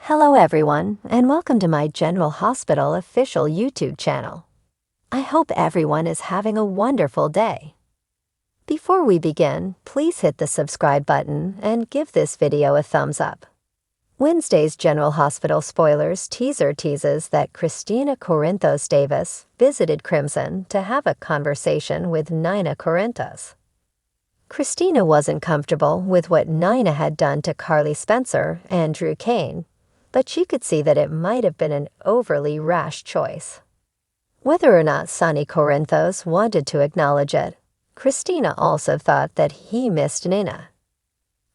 Hello everyone, and welcome to my General Hospital official YouTube channel. I hope everyone is having a wonderful day. Before we begin, please hit the subscribe button and give this video a thumbs up. Wednesday's General Hospital spoilers teaser teases that Christina Corinthos Davis visited Crimson to have a conversation with Nina Corinthos. Christina wasn't comfortable with what Nina had done to Carly Spencer and Drew Kane, but she could see that it might have been an overly rash choice. Whether or not Sonny Corinthos wanted to acknowledge it, Christina also thought that he missed Nina.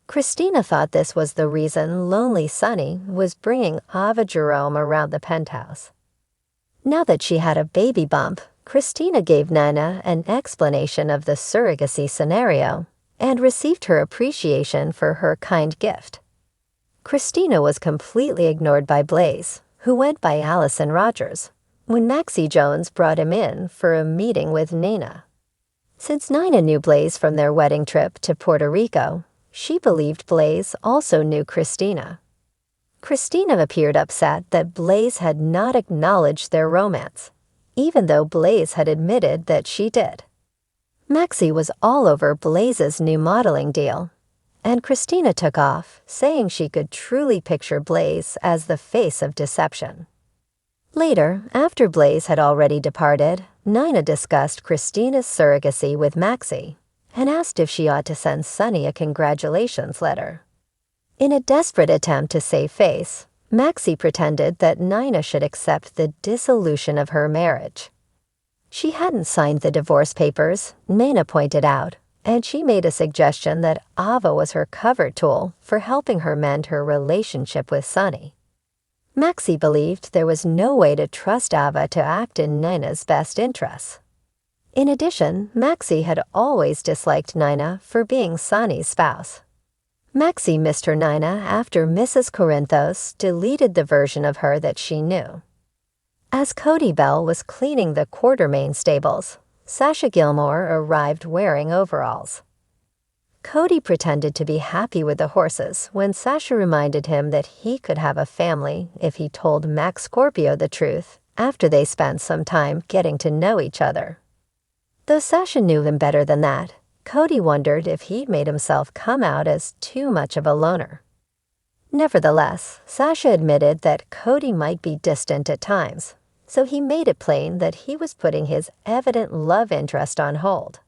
Christina thought this was the reason lonely Sonny was bringing Ava Jerome around the penthouse. Now that she had a baby bump, Christina gave Nina an explanation of the surrogacy scenario and received her appreciation for her kind gift. Christina was completely ignored by Blaze, who went by Allison Rogers, when Maxie Jones brought him in for a meeting with Nina. Since Nina knew Blaze from their wedding trip to Puerto Rico, she believed Blaze also knew Christina. Christina appeared upset that Blaze had not acknowledged their romance, even though Blaze had admitted that she did. Maxie was all over Blaze's new modeling deal, and Christina took off, saying she could truly picture Blaze as the face of deception. Later, after Blaze had already departed, Nina discussed Christina's surrogacy with Maxie and asked if she ought to send Sonny a congratulations letter. In a desperate attempt to save face, Maxie pretended that Nina should accept the dissolution of her marriage. She hadn't signed the divorce papers, Nina pointed out, and she made a suggestion that Ava was her cover tool for helping her mend her relationship with Sonny. Maxie believed there was no way to trust Ava to act in Nina's best interests. In addition, Maxie had always disliked Nina for being Sonny's spouse. Maxie missed her Nina after Mrs. Corinthos deleted the version of her that she knew. As Cody Bell was cleaning the Quartermain stables, Sasha Gilmore arrived wearing overalls. Cody pretended to be happy with the horses when Sasha reminded him that he could have a family if he told Max Scorpio the truth after they spent some time getting to know each other. Though Sasha knew him better than that, Cody wondered if he'd made himself come out as too much of a loner. Nevertheless, Sasha admitted that Cody might be distant at times, so he made it plain that he was putting his evident love interest on hold.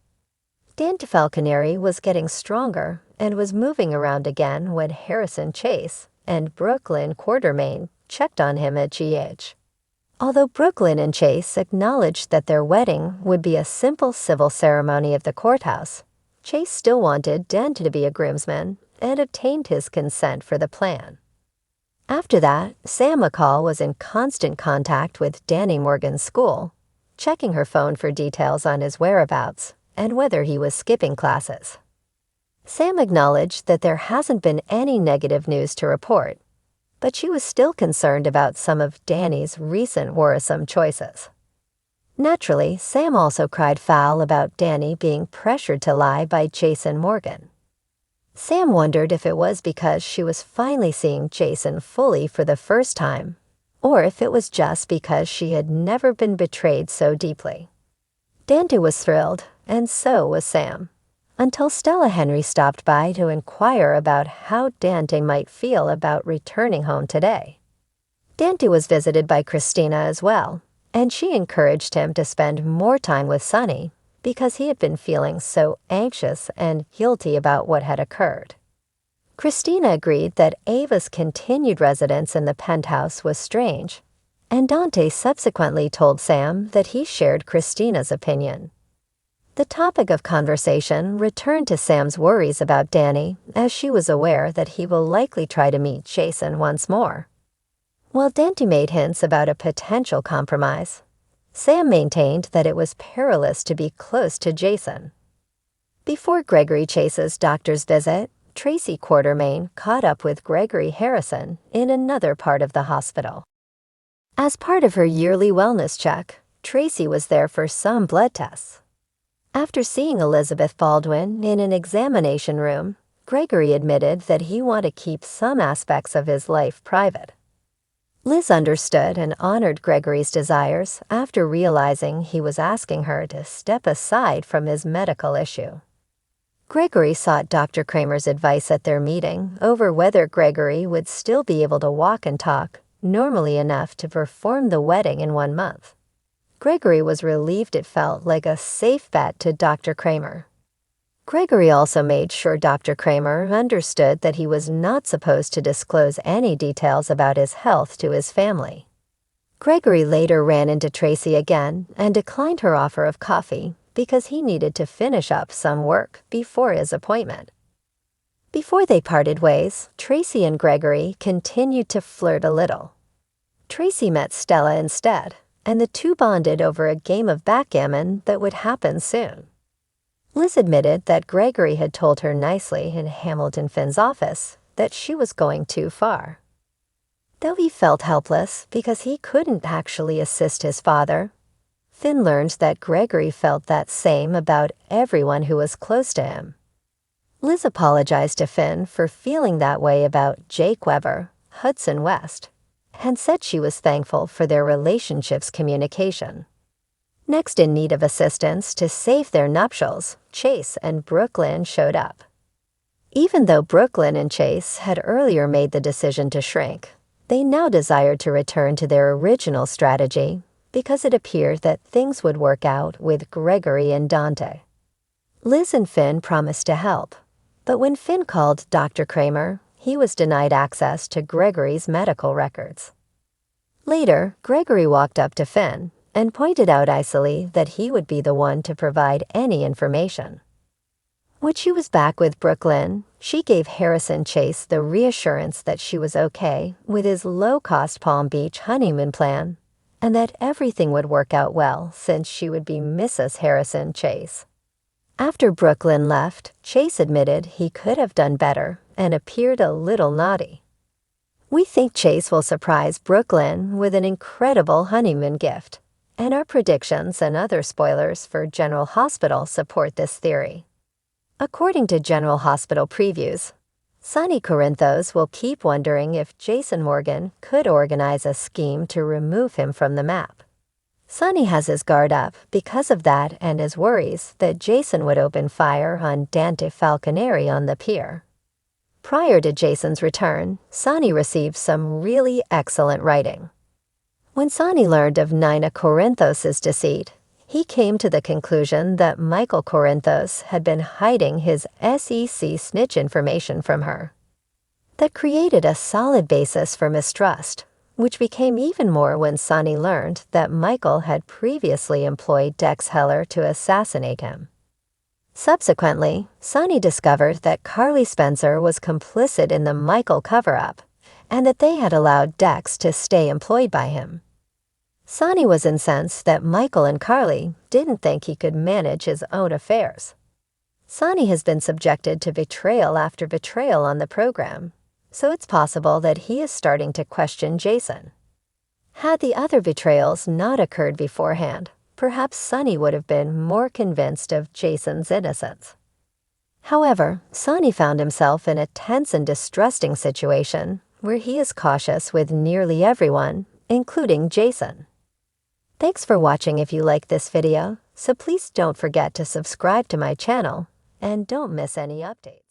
Dan DeFalconeri was getting stronger and was moving around again when Harrison Chase and Brooklyn Quartermain checked on him at GH. Although Brooklyn and Chase acknowledged that their wedding would be a simple civil ceremony at the courthouse, Chase still wanted Dan to be a groomsman and obtained his consent for the plan. After that, Sam McCall was in constant contact with Danny Morgan's school, checking her phone for details on his whereabouts and whether he was skipping classes. Sam acknowledged that there hasn't been any negative news to report, but she was still concerned about some of Danny's recent worrisome choices. Naturally, Sam also cried foul about Danny being pressured to lie by Jason Morgan. Sam wondered if it was because she was finally seeing Jason fully for the first time, or if it was just because she had never been betrayed so deeply. Dante was thrilled, and so was Sam, until Stella Henry stopped by to inquire about how Dante might feel about returning home today. Dante was visited by Christina as well, and she encouraged him to spend more time with Sonny, because he had been feeling so anxious and guilty about what had occurred. Christina agreed that Ava's continued residence in the penthouse was strange, and Dante subsequently told Sam that he shared Christina's opinion. The topic of conversation returned to Sam's worries about Danny, as she was aware that he will likely try to meet Jason once more. While Dante made hints about a potential compromise, Sam maintained that it was perilous to be close to Jason. Before Gregory Chase's doctor's visit, Tracy Quartermain caught up with Gregory Harrison in another part of the hospital. As part of her yearly wellness check, Tracy was there for some blood tests. After seeing Elizabeth Baldwin in an examination room, Gregory admitted that he wanted to keep some aspects of his life private. Liz understood and honored Gregory's desires after realizing he was asking her to step aside from his medical issue. Gregory sought Dr. Kramer's advice at their meeting over whether Gregory would still be able to walk and talk normally enough to perform the wedding in 1 month. Gregory was relieved it felt like a safe bet to Dr. Kramer. Gregory also made sure Dr. Kramer understood that he was not supposed to disclose any details about his health to his family. Gregory later ran into Tracy again and declined her offer of coffee because he needed to finish up some work before his appointment. Before they parted ways, Tracy and Gregory continued to flirt a little. Tracy met Stella instead, and the two bonded over a game of backgammon that would happen soon. Liz admitted that Gregory had told her nicely in Hamilton Finn's office that she was going too far. Though he felt helpless because he couldn't actually assist his father, Finn learned that Gregory felt that same about everyone who was close to him. Liz apologized to Finn for feeling that way about Jake Weber, Hudson West, and said she was thankful for their relationship's communication. Next in need of assistance to save their nuptials, Chase and Brooklyn showed up. Even though Brooklyn and Chase had earlier made the decision to shrink, they now desired to return to their original strategy because it appeared that things would work out with Gregory and Dante. Liz and Finn promised to help, but when Finn called Dr. Kramer, he was denied access to Gregory's medical records. Later, Gregory walked up to Finn and pointed out icily that he would be the one to provide any information. When she was back with Brooklyn, she gave Harrison Chase the reassurance that she was okay with his low-cost Palm Beach honeymoon plan and that everything would work out well since she would be Mrs. Harrison Chase. After Brooklyn left, Chase admitted he could have done better and appeared a little naughty. We think Chase will surprise Brooklyn with an incredible honeymoon gift, and our predictions and other spoilers for General Hospital support this theory. According to General Hospital previews, Sonny Corinthos will keep wondering if Jason Morgan could organize a scheme to remove him from the map. Sonny has his guard up because of that and his worries that Jason would open fire on Dante Falconeri on the pier. Prior to Jason's return, Sonny received some really excellent writing. When Sonny learned of Nina Corinthos' deceit, he came to the conclusion that Michael Corinthos had been hiding his SEC snitch information from her. That created a solid basis for mistrust, which became even more when Sonny learned that Michael had previously employed Dex Heller to assassinate him. Subsequently, Sonny discovered that Carly Spencer was complicit in the Michael cover-up, and that they had allowed Dex to stay employed by him. Sonny was incensed that Michael and Carly didn't think he could manage his own affairs. Sonny has been subjected to betrayal after betrayal on the program, so it's possible that he is starting to question Jason. Had the other betrayals not occurred beforehand, perhaps Sonny would have been more convinced of Jason's innocence. However, Sonny found himself in a tense and distressing situation where he is cautious with nearly everyone, including Jason. Thanks for watching. If you like this video, so please don't forget to subscribe to my channel and don't miss any updates.